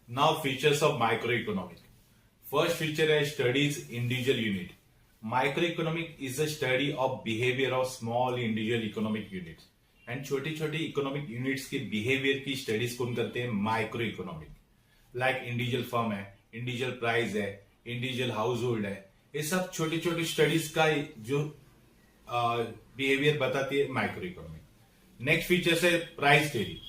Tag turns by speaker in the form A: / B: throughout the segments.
A: Now features of microeconomic. First feature है studies individual unit. Microeconomic is a study of behavior of small individual economic units. And छोटी छोटी economic units के behaviour की studies कौन करते हैं? Micro economic. Like individual firm है, individual price है, इंडिविजुअल हाउस होल्ड है. ये सब छोटी छोटी स्टडीज का जो बिहेवियर बताती है माइक्रो इकोनॉमिक. नेक्स्ट फीचर्स है price theory.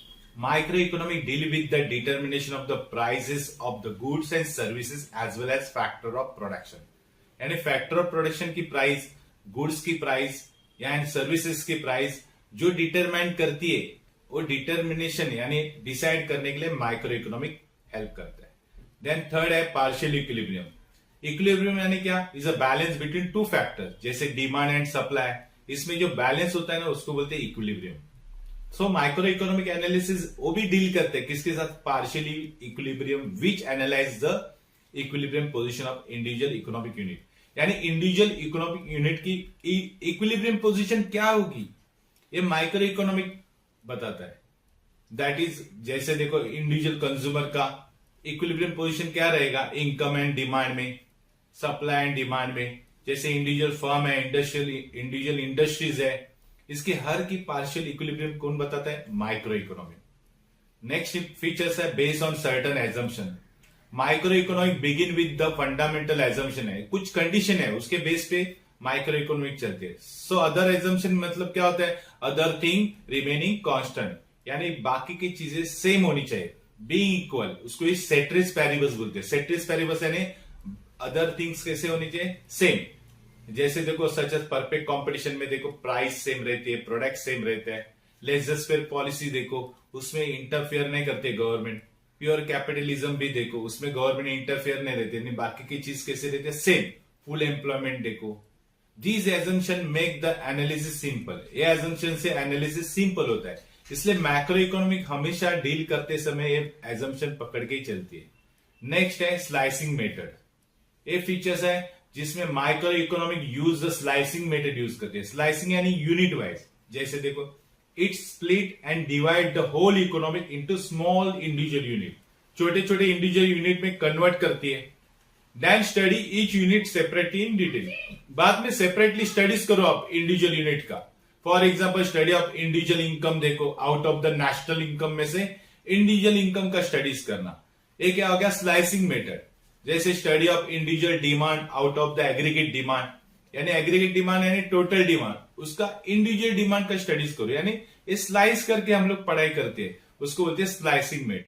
A: Microeconomic deal with the determination of the prices of the goods and services as well as factor of production. यानी फैक्टर ऑफ प्रोडक्शन की प्राइस, गुड्स की price या services की price जो determine करती है, वो डिटर्मिनेशन यानी डिसाइड करने के लिए माइक्रो इकोनॉमिक हेल्प करता है. देन थर्ड है पार्शियल इक्विलिब्रियम. इक्विलिब्रियम यानी क्या? Is a balance between two factor, जैसे डिमांड एंड सप्लाई. इसमें जो बैलेंस होता है ना, उसको बोलते हैं equilibrium. So micro economic analysis वो भी डील करते हैं किसके साथ? Partially equilibrium which analyse the equilibrium position of individual economic unit. यानी इंडिविजुअल इकोनॉमिक यूनिट की इक्विलिब्रियम पोजीशन क्या होगी, ये माइक्रो इकोनॉमिक बताता है. दैट इज जैसे देखो इंडिविजुअल कंज्यूमर का इक्विलिब्रियम पोजीशन क्या रहेगा? इनकम एंड डिमांड में, सप्लाई एंड डिमांड में. जैसे इंडिविजुअल फर्म है, इंडिविजुअल इंडस्ट्रीज है, इसके हर की पार्शियल इक्विलिब्रियम कौन बताता है? Micro economic. नेक्स्ट फीचर्स है based on certain assumption. Micro economic begin with the fundamental assumption है, कुछ कंडीशन है उसके बेस पे माइक्रो इकोनॉमिक चलते हैं. सो अदर एजम्पशन मतलब क्या होता है? अदर थिंग रिमेनिंग कांस्टेंट, यानी बाकी की चीजें सेम होनी चाहिए, बीइंग इक्वल. उसको सेट्रिस पैरिबस बोलते हैं. सेट्रिस पैरिबस यानी अदर थिंग्स कैसे होनी चाहिए? सेम. जैसे देखो सच एज परफेक्ट कंपटीशन में देखो प्राइस सेम रहती है, प्रोडक्ट सेम रहता है. लेजर पॉलिसी देखो, उसमें इंटरफेयर नहीं करते गवर्नमेंट. प्योर कैपिटलिज्म भी देखो, उसमें गवर्नमेंट इंटरफेयर नहीं रहते, नहीं बाकी की चीज कैसे रहती है? सेम. फुल एम्प्लॉयमेंट देखो. These assumption make the analysis simple. ये एजम्पशन से एनालिसिस सिंपल होता है. इसलिए मैक्रो इकोनॉमिक हमेशा डील करते समय ये एजम्पशन पकड़ के ही चलती है. नेक्स्ट है स्लाइसिंग मेथड. ये फीचर्स है जिसमें micro economic use the slicing method use करते हैं. स्लाइसिंग यानी यूनिट वाइज. जैसे देखो it split and divide the whole economic into small individual unit. छोटे छोटे इंडिविजुअल यूनिट में कन्वर्ट करती है. Then study each unit separately in detail. बाद में सेपरेटली स्टडीज करो आप इंडिविजुअल यूनिट का. For example study of individual income देखो, out of the national income में से इंडिविजुअल इनकम का स्टडीज करना. ये क्या हो गया? Slicing method. जैसे study of individual demand out of the aggregate demand, यानी एग्रीगेट डिमांड यानी टोटल डिमांड, उसका इंडिविजुअल डिमांड का स्टडीज करो. यानी स्लाइस करके हम लोग पढ़ाई करते हैं, उसको बोलते हैं स्लाइसिंग मेथड.